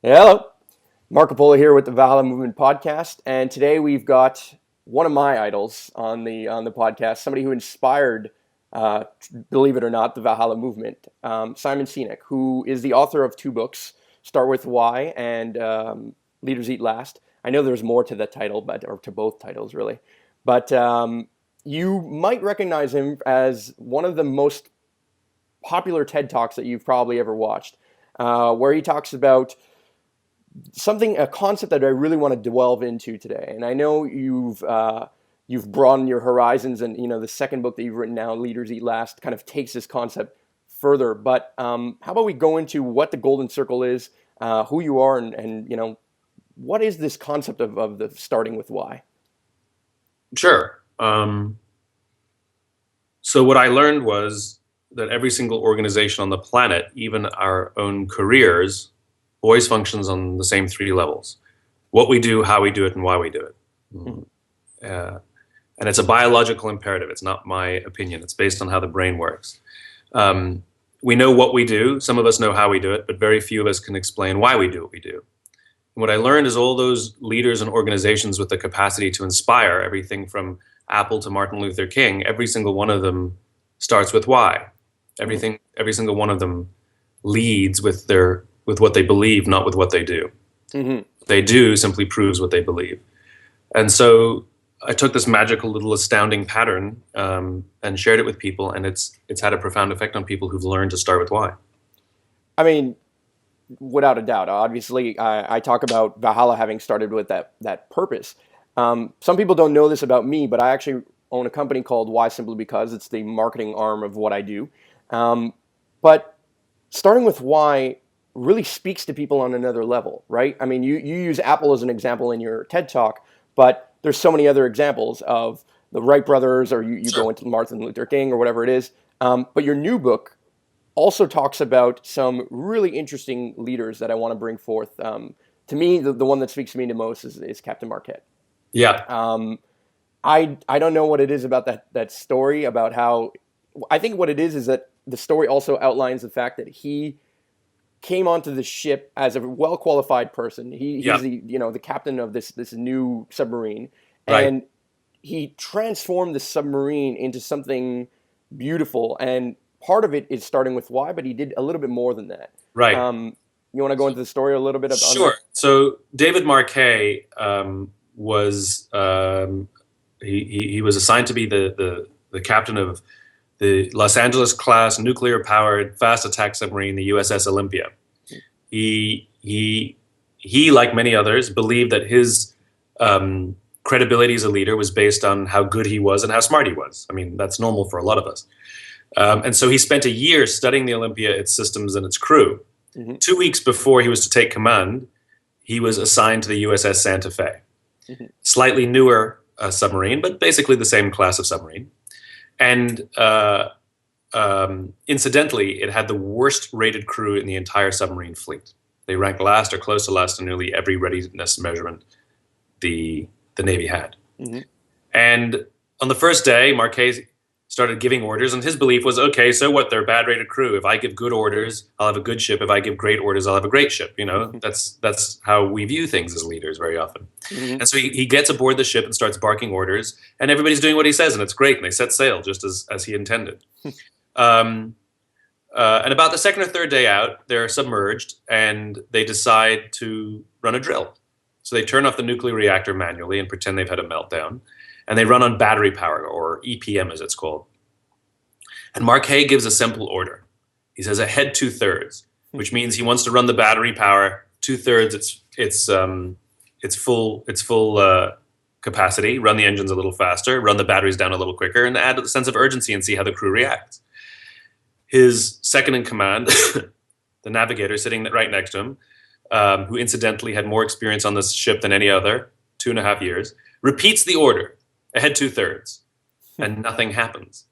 Hello, Marc here with the Valhalla Movement podcast, and today we've got one of my idols on the podcast, somebody who inspired, uh, believe it or not, the Valhalla movement, Simon Sinek, who is the author of two books, Start with Why and Leaders Eat Last. I know there's more to that title, or to both titles really, but you might recognize him as one of the most popular TED Talks that you've probably ever watched, where he talks about a concept that I really want to delve into today. And I know you've broadened your horizons, and the second book that you've written now, Leaders Eat Last, kind of takes this concept further. But how about we go into what the golden circle is, who you are, and what is this concept of the starting with why? Sure. So what I learned was that every single organization on the planet, even our own careers, always functions on the same three levels: what we do, how we do it, and why we do it. Mhm. Uh, and it's a biological imperative. It's not my opinion. It's based on how the brain works. Um, we know what we do. Some of us know how we do it, but very few of us can explain why we do what we do. And what I learned is all those leaders and organizations with the capacity to inspire, everything from Apple to Martin Luther King, every single one of them starts with why. Every single one of them leads with what they believe, not with what they do. Mm-hmm. What they do simply proves what they believe. And so I took this magical little astounding pattern and shared it with people, and it's had a profound effect on people who've learned to start with why. I mean, without a doubt. Obviously, I talk about Valhalla having started with that purpose. Some people don't know this about me, but I actually own a company called Why Simply Because. It's the marketing arm of what I do. But starting with why really speaks to people on another level, right? I mean, you use Apple as an example in your TED Talk, but there's so many other examples of the Wright brothers, or you Sure. go into Martin Luther King or whatever it is. But your new book also talks about some really interesting leaders that I want to bring forth. To me, the one that speaks to me the most is Captain Marquette. Yeah. Um, I don't know what it is about that story, about how I think what it is that the story also outlines the fact that he came onto the ship as a well qualified person. He's Yeah. the captain of this new submarine, Right. and he transformed the submarine into something beautiful. And part of it is starting with why, but he did a little bit more than that. Right. Um, you want to go into the story a little bit on Sure. that? So David Marquet was he was assigned to be the captain of the Los Angeles class nuclear powered fast attack submarine, the USS Olympia. He he like many others believed that his credibility as a leader was based on how good he was and how smart he was. I mean, that's normal for a lot of us. And so he spent a year studying the Olympia, its systems, and its crew. Hmm. 2 weeks before he was to take command, he was assigned to the USS Santa Fe, Hmm. slightly newer submarine, but basically the same class of submarine. And incidentally, it had the worst rated crew in the entire submarine fleet. They ranked last or close to last in nearly every readiness measurement the Navy had. Hmm. And on the first day, Marquez started giving orders, and his belief was, okay, so what? They're a bad rated crew. If I give good orders, I'll have a good ship. If I give great orders, I'll have a great ship. That's how we view things as leaders very often. Hmm. And so he gets aboard the ship and starts barking orders, and everybody's doing what he says, and it's great. And they set sail just as he intended. Um, and about the second or third day out, they're submerged, and they decide to run a drill. So they turn off the nuclear reactor manually and pretend they've had a meltdown, and they run on battery power, or EPM as it's called. And Marquet gives a simple order. He says ahead 2/3, which means he wants to run the battery power 2/3. It's full capacity. Run the engines a little faster. Run the batteries down a little quicker, and add a sense of urgency and see how the crew reacts. His second in command, the navigator sitting right next to him, who incidentally had more experience on this ship than any other, 2.5 years, repeats the order ahead 2/3, and nothing happens.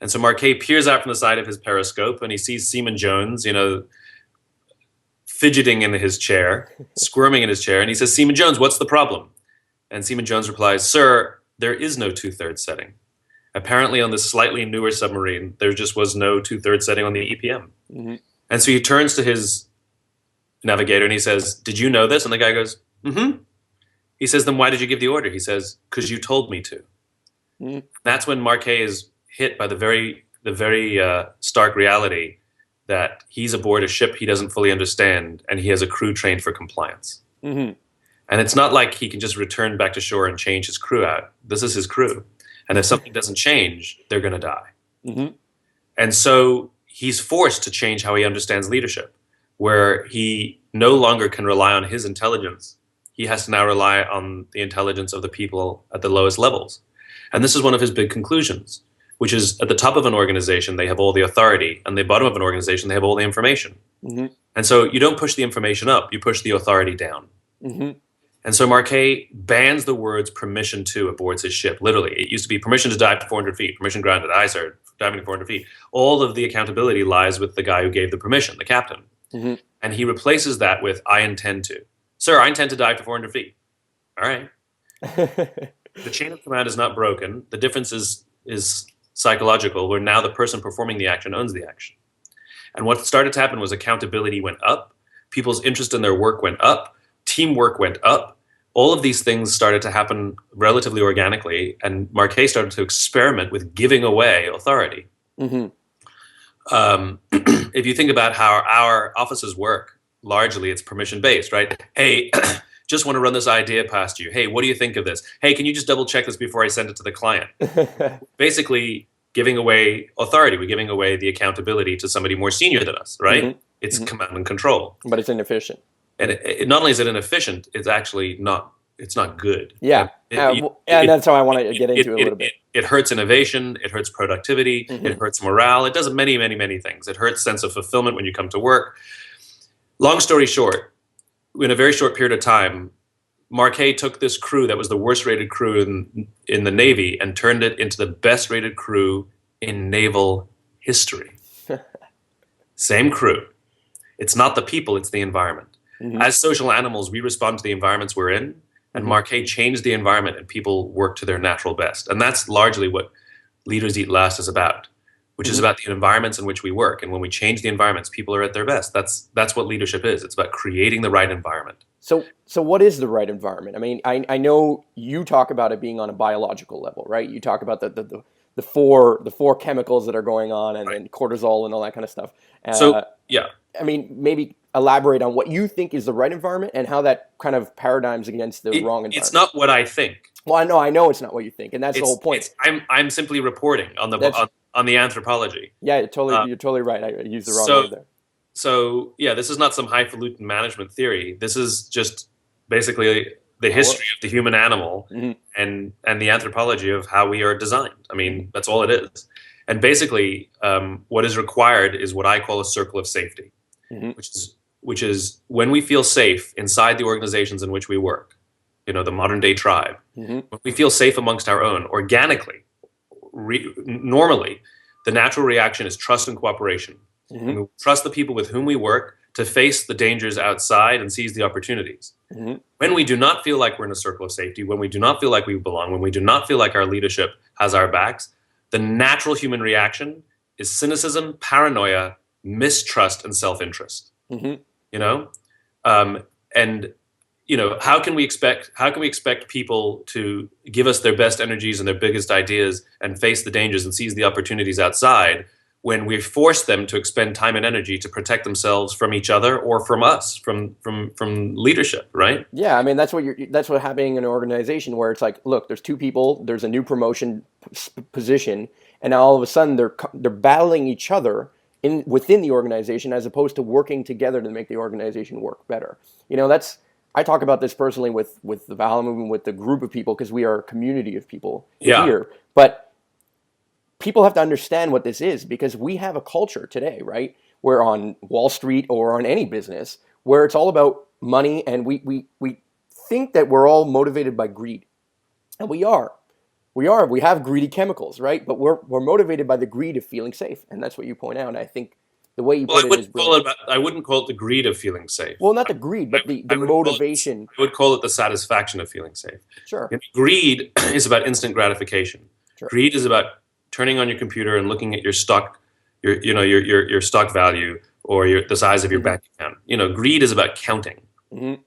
And so Marquet peers out from the side of his periscope, and he sees Seaman Jones, fidgeting in his chair, squirming in his chair, and he says, "Seaman Jones, what's the problem?" And Seaman Jones replies, "Sir, there is no 2/3 setting. Apparently on this slightly newer submarine, there just was no 2/3 setting on the EPM." Hmm. And so he turns to his navigator, and he says, "Did you know this?" And the guy goes, "Mm-hmm." He says, "Then why did you give the order?" He says, "Because you told me to." Mm. That's when Marquet is hit by the very stark reality that he's aboard a ship he doesn't fully understand, and he has a crew trained for compliance. Mm-hmm. And it's not like he can just return back to shore and change his crew out. This is his crew. And if something doesn't change, they're going to die. Mm-hmm. And so he's forced to change how he understands leadership, where he no longer can rely on his intelligence. He has to now rely on the intelligence of the people at the lowest levels. And this is one of his big conclusions, which is at the top of an organization, they have all the authority, and the bottom of an organization, they have all the information. Mm-hmm. And so you don't push the information up, you push the authority down. Mm-hmm. And so Marquet bans the words permission to aboard his ship. Literally, it used to be permission to dive to 400 feet, permission granted, aye sir, diving to 400 feet. All of the accountability lies with the guy who gave the permission, the captain. Mm-hmm. And he replaces that with I intend to. Sir, I intend to dive to 400 feet. All right. The chain of command is not broken. The difference is psychological, where now the person performing the action owns the action. And what started to happen was accountability went up. People's interest in their work went up. Teamwork went up. All of these things started to happen relatively organically, and Marquet started to experiment with giving away authority. Mm-hmm. If you think about how our offices work, largely it's permission-based, right? Hey, just want to run this idea past you. Hey, what do you think of this? Hey, can you just double check this before I send it to the client? Basically, giving away authority. We're giving away the accountability to somebody more senior than us, right? Mm-hmm. It's command and control. But it's inefficient. And it, not only is it inefficient, it's actually not. It's not good. Yeah, and that's how I want to get into it a little bit. It hurts innovation. It hurts productivity. Mm-hmm. It hurts morale. It does many, many, many things. It hurts sense of fulfillment when you come to work. Long story short, in a very short period of time, Marquet took this crew that was the worst rated crew in the Navy and turned it into the best rated crew in naval history. Same crew. It's not the people, it's the environment. Mm-hmm. As social animals, we respond to the environments we're in, and Marquet changed the environment and people work to their natural best. And that's largely what Leaders Eat Last is about, which is about the environments in which we work. And when we change the environments, people are at their best. That's what leadership is. It's about creating the right environment. So what is the right environment? I mean, I know you talk about it being on a biological level, right? You talk about the four chemicals that are going on and cortisol and all that kind of stuff. Yeah. I mean, maybe elaborate on what you think is the right environment and how that kind of paradigms against the wrong environment. It's not what I think. Well, I know it's not what you think, and that's the whole point. I'm simply reporting on the anthropology. Yeah, you're totally right. I used the wrong word there. So yeah, this is not some highfalutin management theory. This is just basically the history of the human animal and the anthropology of how we are designed. I mean, that's all it is. And basically, what is required is what I call a circle of safety, which is when we feel safe inside the organizations in which we work, the modern day tribe, when we feel safe amongst our own, organically, normally, the natural reaction is trust and cooperation. We trust the people with whom we work to face the dangers outside and seize the opportunities. When we do not feel like we're in a circle of safety, when we do not feel like we belong, when we do not feel like our leadership has our backs, the natural human reaction is cynicism, paranoia, mistrust, and self-interest. How can we expect people to give us their best energies and their biggest ideas and face the dangers and seize the opportunities outside when we force them to expend time and energy to protect themselves from each other or from us, from leadership, right? Yeah, I mean that's what's happening in an organization where it's like, look, there's two people, there's a new promotion position, and now all of a sudden they're battling each other within the organization as opposed to working together to make the organization work better. I talk about this personally with the Valhalla movement, with the group of people, because we are a community of people here. But people have to understand what this is, because we have a culture today, right? We're on Wall Street or on any business where it's all about money, and we think that we're all motivated by greed. And we are. We have greedy chemicals, right? But we're motivated by the greed of feeling safe. And that's what you point out. And I think the way you put it is brilliant. I wouldn't call it the greed of feeling safe. Well, not the greed, but the motivation. I would call it the satisfaction of feeling safe. Sure. Greed is about instant gratification. Sure. Greed is about turning on your computer and looking at your stock, your stock value, or the size of your Mm-hmm. bank account. Greed is about counting, Mm-hmm.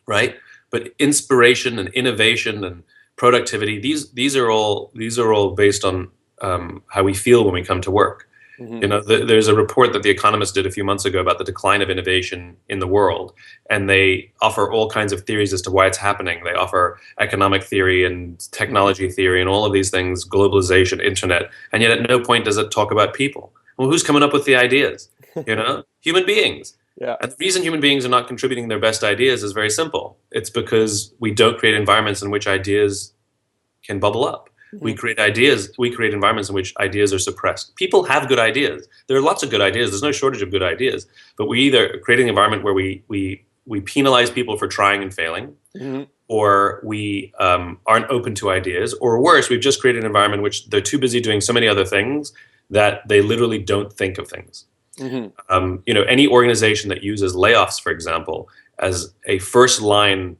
right? But inspiration and innovation and productivity, these are all based on how we feel when we come to work. Mm-hmm. There's a report that The Economist did a few months ago about the decline of innovation in the world, and they offer all kinds of theories as to why it's happening. They offer economic theory and technology theory and all of these things, globalization, internet, and yet at no point does it talk about people. Well, who's coming up with the ideas? Human beings. Yeah. And the reason human beings are not contributing their best ideas is very simple. It's because we don't create environments in which ideas can bubble up. We Mm-hmm. create environments in which ideas are suppressed. People have good ideas. There are lots of good ideas. There's no shortage of good ideas. But we either create an environment where we penalize people for trying and failing, Mm-hmm. or we aren't open to ideas, or worse, we've just created an environment in which they're too busy doing so many other things that they literally don't think of things. Mm-hmm. Any organization that uses layoffs, for example, as a first line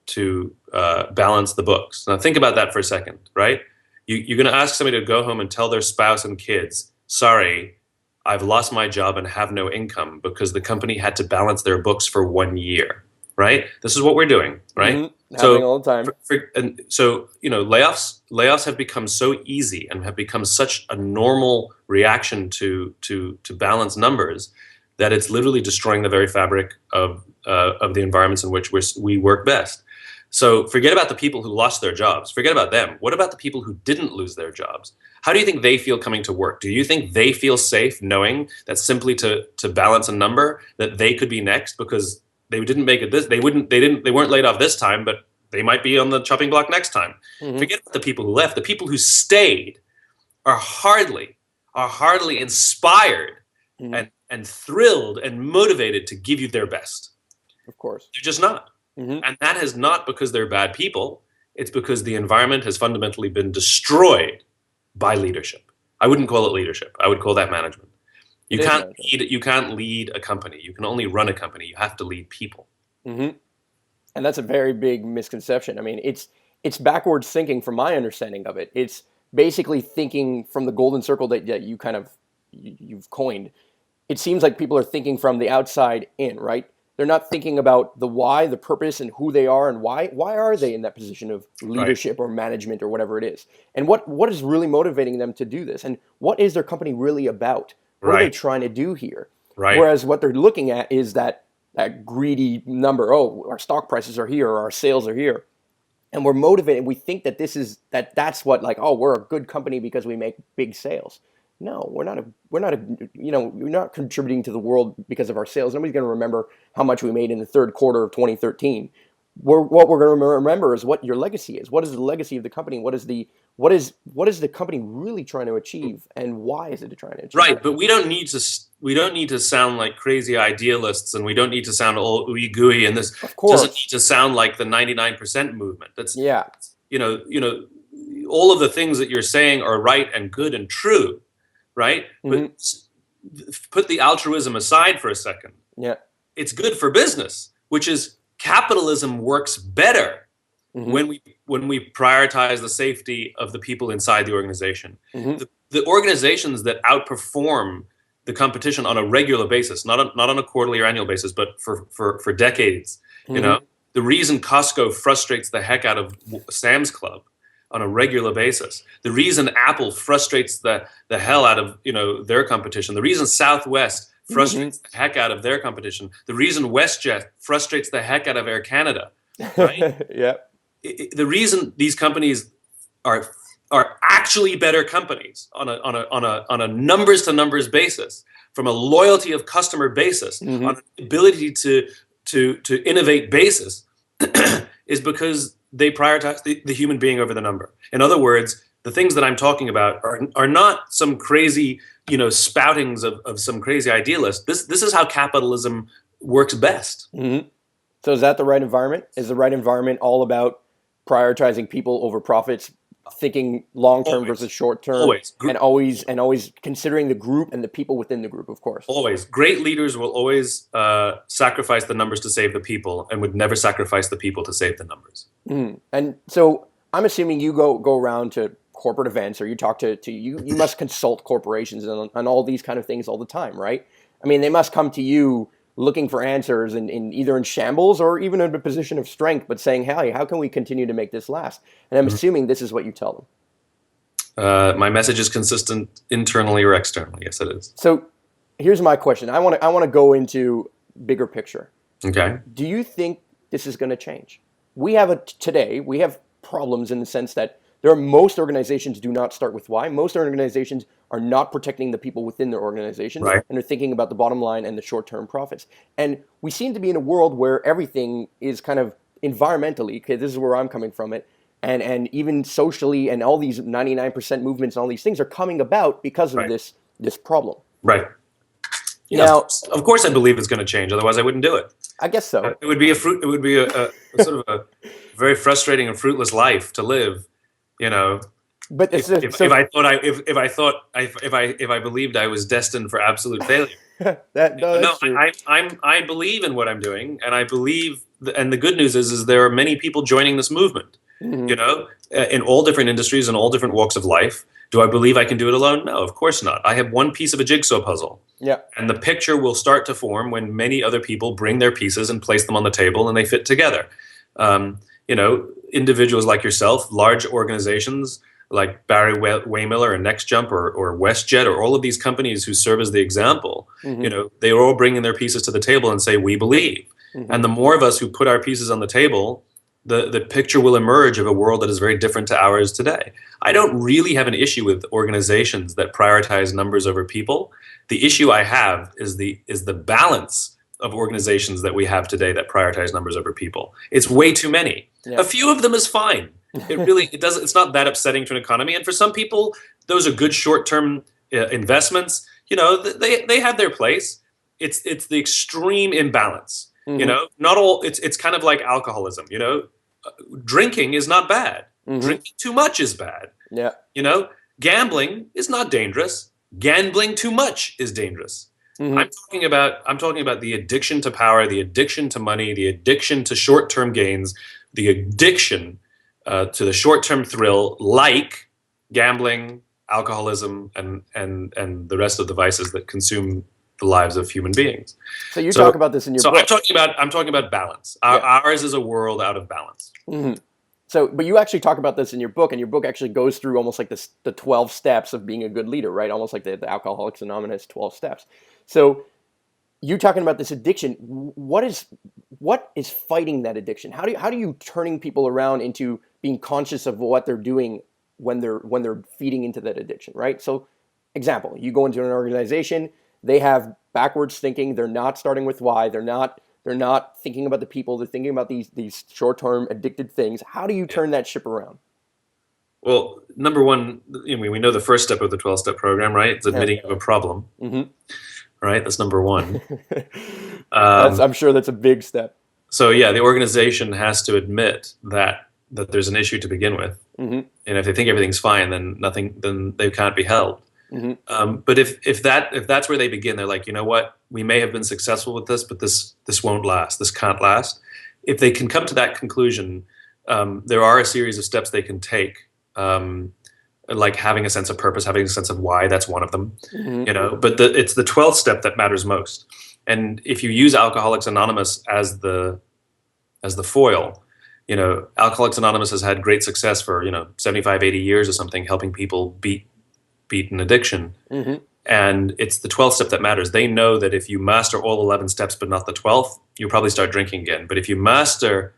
to balance the books. Now, think about that for a second, right? You're going to ask somebody to go home and tell their spouse and kids, sorry, I've lost my job and have no income because the company had to balance their books for 1 year, right? This is what we're doing, right? Mm-hmm. Happening all the time. Layoffs have become so easy and have become such a normal reaction to balance numbers that it's literally destroying the very fabric of the environments in which we work best. So forget about the people who lost their jobs. Forget about them. What about the people who didn't lose their jobs? How do you think they feel coming to work? Do you think they feel safe knowing that simply to balance a number that they could be next because they didn't make it they weren't laid off this time, but they might be on the chopping block next time? Mm-hmm. Forget about the people who left. The people who stayed are hardly inspired Mm-hmm. and thrilled and motivated to give you their best. Of course. They're just not. Mm-hmm. And that is not because they're bad people. It's because the environment has fundamentally been destroyed by leadership. I wouldn't call it leadership. I would call that management. You can't lead a company. You can only run a company. You have to lead people. Mm-hmm. And that's a very big misconception. I mean, it's backwards thinking from my understanding of it. It's basically thinking from the golden circle that you kind of you've coined. It seems like people are thinking from the outside in, right? They're not thinking about the why, the purpose, and who they are, and why are they in that position of leadership or management or whatever it is, and what is really motivating them to do this, and what is their company really about? What are they trying to do here? Right. Whereas what they're looking at is that greedy number. Oh, our stock prices are here, or our sales are here, and we're motivated. We think that that's what, like, oh, we're a good company because we make big sales. No, we're not we're not contributing to the world because of our sales. Nobody's going to remember how much we made in the third quarter of 2013. What we're going to remember is what your legacy is. What is the legacy of the company? What is the company really trying to achieve, and why is it trying to achieve? Right, but we don't need to sound like crazy idealists, and we don't need to sound all ooey gooey. And this doesn't need to sound like the 99% movement. That's all of the things that you're saying are right and good and true. Right? Mm-hmm. But put the altruism aside for a second. Yeah. It's good for business, which is capitalism works better when we prioritize the safety of the people inside the organization. Mm-hmm. The organizations that outperform the competition on a regular basis, not on a quarterly or annual basis, but for decades, the reason Costco frustrates the heck out of Sam's Club on a regular basis, the reason Apple frustrates the hell out of their competition, the reason Southwest frustrates the heck out of their competition, the reason WestJet frustrates the heck out of Air Canada, right? Yeah. The reason these companies are actually better companies on a numbers to numbers basis, from a loyalty of customer basis, on an ability to innovate basis, is because they prioritize the human being over the number. In other words, the things that I'm talking about are not some crazy, spoutings of some crazy idealist. This is how capitalism works best. Mm-hmm. So is that the right environment? Is the right environment all about prioritizing people over profits, thinking long-term versus short-term, and always considering the group and the people within the group, of course? Always. Great leaders will always sacrifice the numbers to save the people, and would never sacrifice the people to save the numbers. Mm. And so I'm assuming you go around to corporate events, or you talk to you must consult corporations on all these kind of things all the time, right? I mean, they must come to you looking for answers in either in shambles or even in a position of strength, but saying, hey, how can we continue to make this last? And I'm assuming this is what you tell them. My message is consistent internally or externally. Yes, it is. So here's my question. I want to go into bigger picture. Okay. Do you think this is going to change? We have problems in the sense that most organizations do not start with why. Most organizations are not protecting the people within their organizations, right, and are thinking about the bottom line and the short-term profits. And we seem to be in a world where everything is kind of environmentally, okay, this is where I'm coming from it, and even socially, and all these 99% movements and all these things are coming about because of right, this problem. Right. Yeah, now, of course I believe it's going to change. Otherwise I wouldn't do it. I guess so. It would be a sort of a very frustrating and fruitless life to live, you know. But if I believed I was destined for absolute failure. I believe in what I'm doing, and I believe, and the good news is there are many people joining this movement, you know, in all different industries and all different walks of life. Do I believe I can do it alone? No, of course not. I have one piece of a jigsaw puzzle. Yeah. And the picture will start to form when many other people bring their pieces and place them on the table and they fit together. You know, individuals like yourself, large organizations like Barry Waymiller or NextJump or WestJet or all of these companies who serve as the example, you know, they are all bringing their pieces to the table and say, we believe. And the more of us who put our pieces on the table, the picture will emerge of a world that is very different to ours today. I don't really have an issue with organizations that prioritize numbers over people. The issue I have is the balance of organizations that we have today that prioritize numbers over people. It's way too many. Yeah. A few of them is fine. It's not that upsetting to an economy. And for some people, those are good short-term investments. You know, they have their place. It's the extreme imbalance. You know, not all. It's kind of like alcoholism. You know, drinking is not bad. Drinking too much is bad. Yeah. You know, gambling is not dangerous. Gambling too much is dangerous. I'm talking about the addiction to power, the addiction to money, the addiction to short-term gains, the addiction to the short-term thrill, like gambling, alcoholism, and the rest of the vices that consume the lives of human beings. So you talk about this in your book. I'm talking about balance. Ours is a world out of balance. So, but you actually talk about this in your book, and your book actually goes through almost like the 12 steps of being a good leader, right? Almost like the Alcoholics Anonymous 12 steps. So you talking about this addiction, what is fighting that addiction? How do you turning people around into being conscious of what they're doing when they're feeding into that addiction, right? So example, you go into an organization, they have backwards thinking, they're not starting with why, they're not thinking about the people, they're thinking about these short-term addicted things. How do you turn that ship around? Well, number one, we know the first step of the 12-step program, right? It's admitting you have a problem. Right? That's number one. I'm sure that's a big step. So yeah, the organization has to admit that there's an issue to begin with. And if they think everything's fine, then they can't be helped. But if that's where they begin, they're like, you know what, we may have been successful with this, but this won't last. This can't last. If they can come to that conclusion, there are a series of steps they can take, like having a sense of purpose, having a sense of why. That's one of them, you know. But it's the 12th step that matters most. And if you use Alcoholics Anonymous as the foil, you know, Alcoholics Anonymous has had great success for 75, 80 years or something, helping people beat an addiction. And it's the 12th step that matters. They know that if you master all 11 steps but not the 12th, you'll probably start drinking again. But if you master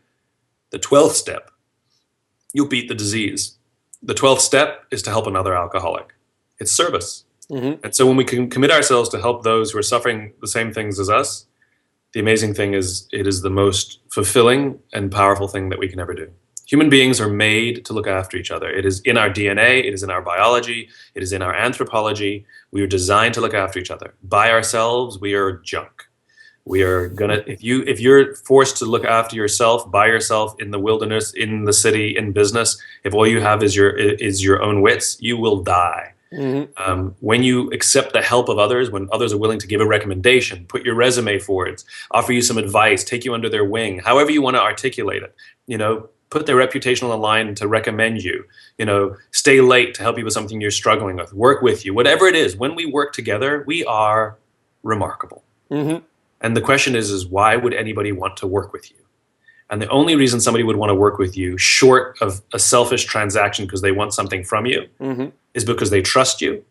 the 12th step, you'll beat the disease. The 12th step is to help another alcoholic. It's service. And so when we can commit ourselves to help those who are suffering the same things as us, the amazing thing is it is the most fulfilling and powerful thing that we can ever do. Human beings are made to look after each other. It is in our DNA, it is in our biology, it is in our anthropology. We are designed to look after each other. By ourselves, we are junk. We are gonna, if you're forced to look after yourself by yourself in the wilderness, in the city, in business, if all you have is your own wits, you will die. When you accept the help of others, when others are willing to give a recommendation, put your resume forward, offer you some advice, take you under their wing, however you want to articulate it, put their reputation on the line to recommend you, stay late to help you with something you're struggling with, work with you, whatever it is. When we work together, we are remarkable. Mm-hmm. And the question is why would anybody want to work with you? And the only reason somebody would want to work with you, short of a selfish transaction because they want something from you, Mm-hmm. is because they trust you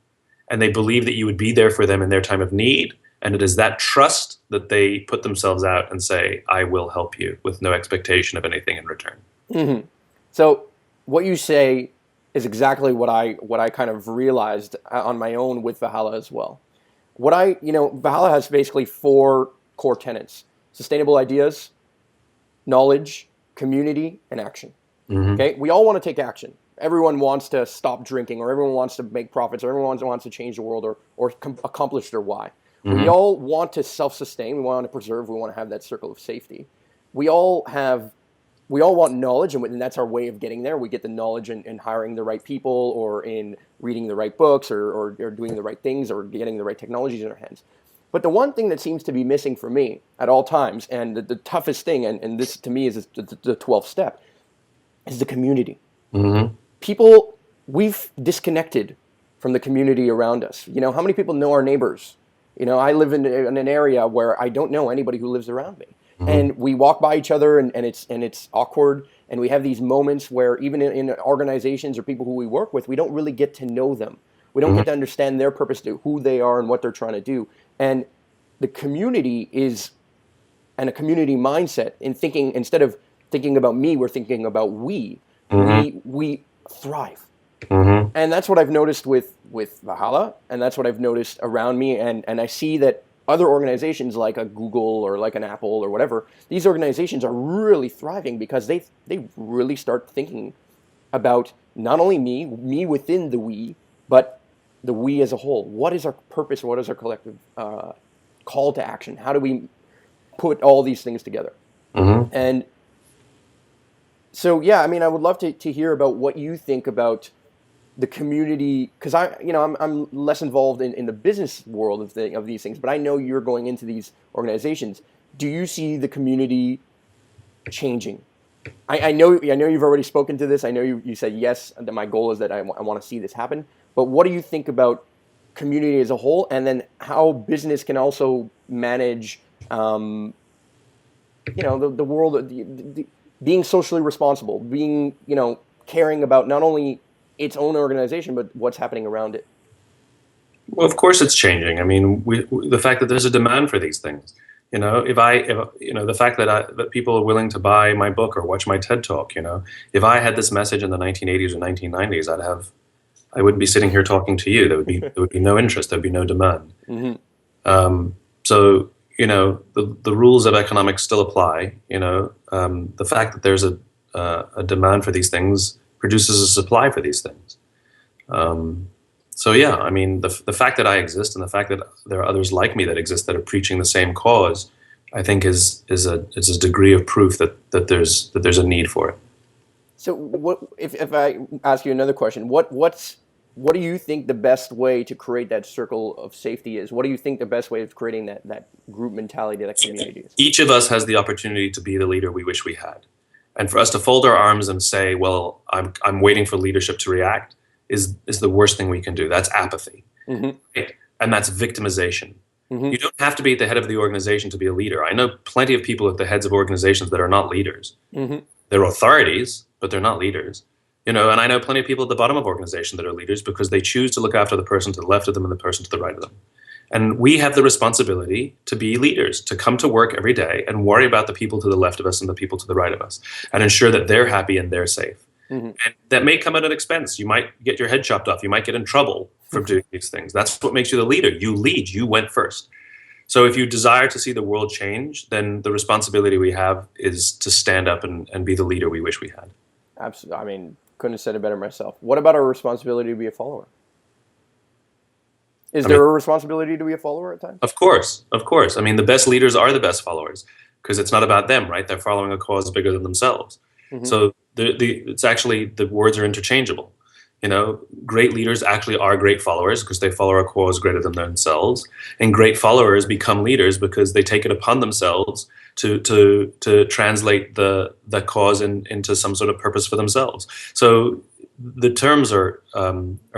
and they believe that you would be there for them in their time of need. And it is that trust that they put themselves out and say, I will help you with no expectation of anything in return. Mm-hmm. So what you say is exactly what I kind of realized on my own with Valhalla as well. Valhalla has basically 4 core tenets: sustainable ideas, knowledge, community, and action. Mm-hmm. Okay, we all want to take action. Everyone wants to stop drinking, or everyone wants to make profits, or everyone wants to change the world, or accomplish their why. Mm-hmm. We all want to self-sustain. We want to preserve. We want to have that circle of safety. We all want knowledge, and that's our way of getting there. We get the knowledge in hiring the right people, or in reading the right books, or doing the right things, or getting the right technologies in our hands. But the one thing that seems to be missing for me at all times, and the toughest thing, and this to me is the 12th step, is the community. Mm-hmm. People, we've disconnected from the community around us. How many people know our neighbors? I live in an area where I don't know anybody who lives around me. Mm-hmm. And we walk by each other, and it's awkward. And we have these moments where even in organizations or people who we work with, we don't really get to know them. We don't get to understand their purpose, who they are, and what they're trying to do. And the community and a community mindset in thinking, instead of thinking about me, we're thinking about we. Mm-hmm. We thrive. Mm-hmm. And that's what I've noticed with Valhalla, and that's what I've noticed around me. And I see that other organizations like a Google or like an Apple or whatever, these organizations are really thriving because they really start thinking about not only me within the we, but the we as a whole. What is our purpose? What is our collective call to action? How do we put all these things together? Mm-hmm. And so, yeah, I mean, I would love to hear about what you think about the community, because I'm less involved in the business world of these things, but I know you're going into these organizations. Do you see the community changing? I know you've already spoken to this. I know you said yes, that my goal is that I want to see this happen. But what do you think about community as a whole, and then how business can also manage, the world, being socially responsible, being, caring about not only its own organization, but what's happening around it? Well, of course it's changing. I mean, the fact that there's a demand for these things. The fact that people are willing to buy my book or watch my TED Talk. If I had this message in the 1980s or 1990s, I wouldn't be sitting here talking to you. There would be no interest. There'd be no demand. Mm-hmm. So the rules of economics still apply. The fact that there's a demand for these things produces a supply for these things. So yeah, I mean, the fact that I exist and the fact that there are others like me that exist that are preaching the same cause, I think is a degree of proof that there's a need for it. So what if I ask you another question? What do you think the best way to create that circle of safety is? What do you think the best way of creating that group mentality, that community is? Each of us has the opportunity to be the leader we wish we had. And for us to fold our arms and say, well, I'm waiting for leadership to react is the worst thing we can do. That's apathy. Mm-hmm. Right? And that's victimization. Mm-hmm. You don't have to be at the head of the organization to be a leader. I know plenty of people at the heads of organizations that are not leaders. Mm-hmm. They're authorities, but they're not leaders. And I know plenty of people at the bottom of organizations that are leaders because they choose to look after the person to the left of them and the person to the right of them. And we have the responsibility to be leaders, to come to work every day and worry about the people to the left of us and the people to the right of us and ensure that they're happy and they're safe. Mm-hmm. And that may come at an expense. You might get your head chopped off. You might get in trouble for doing these things. That's what makes you the leader. You lead. You went first. So if you desire to see the world change, then the responsibility we have is to stand up and be the leader we wish we had. Absolutely. I mean, couldn't have said it better myself. What about our responsibility to be a follower? Is there a responsibility to be a follower at times? Of course. I mean, the best leaders are the best followers because it's not about them, right? They're following a cause bigger than themselves. Mm-hmm. So it's actually, the words are interchangeable. Great leaders actually are great followers because they follow a cause greater than themselves. And great followers become leaders because they take it upon themselves to translate the cause into some sort of purpose for themselves. So the terms are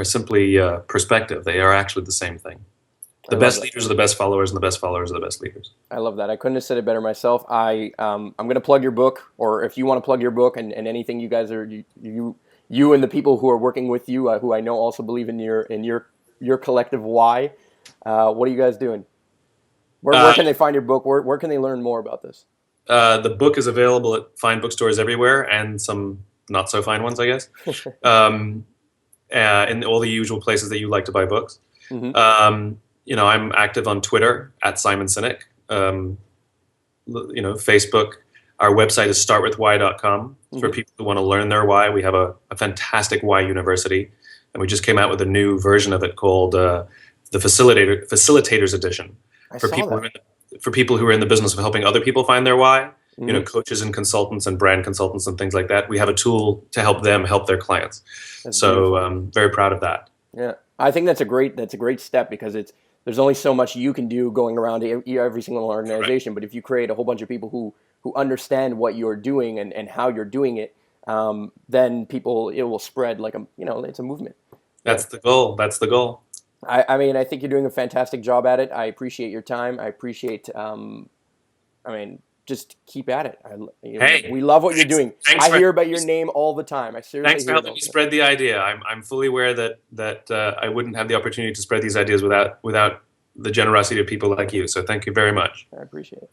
simply perspective. They are actually the same thing. I The love best that. leaders are the best followers, and the best followers are the best leaders. I love that. I couldn't have said it better myself. I'm going to plug your book, or if you want to plug your book and anything you guys are you and the people who are working with you, who I know also believe in your collective why. What are you guys doing? Where Uh, can they find your book? Where can they learn more about this? the book is available at fine bookstores everywhere, and some not so fine ones, I guess, um, in all the usual places that you like to buy books. Hmm. I'm active on Twitter at Simon Sinek. Facebook. Our website is startwithwhy.com for Hmm. people who want to learn their why. We have a fantastic why university, and we just came out with a new version of it called the Facilitators Edition I for saw people that. for people who are in the business of helping other people find their why. Hmm. Coaches and consultants and brand consultants and things like that. We have a tool to help them help their clients. That's So beautiful. I'm very proud of that. Yeah, I think that's a great step because there's only so much you can do going around to every single Correct. organization. But if you create a whole bunch of people who understand what you're doing and how you're doing it, then it will spread like it's a movement. Yeah. That's the goal. That's the goal. I mean, I think you're doing a fantastic job at it. I appreciate your time. I appreciate, I mean, just keep at it. Hey, We love what you're thanks, doing. thanks I for hear about your name all the time. I seriously Thanks for hear it helping all me the time. spread the idea. I'm fully aware that I wouldn't have the opportunity to spread these ideas without the generosity of people like you. So thank you very much. I appreciate it.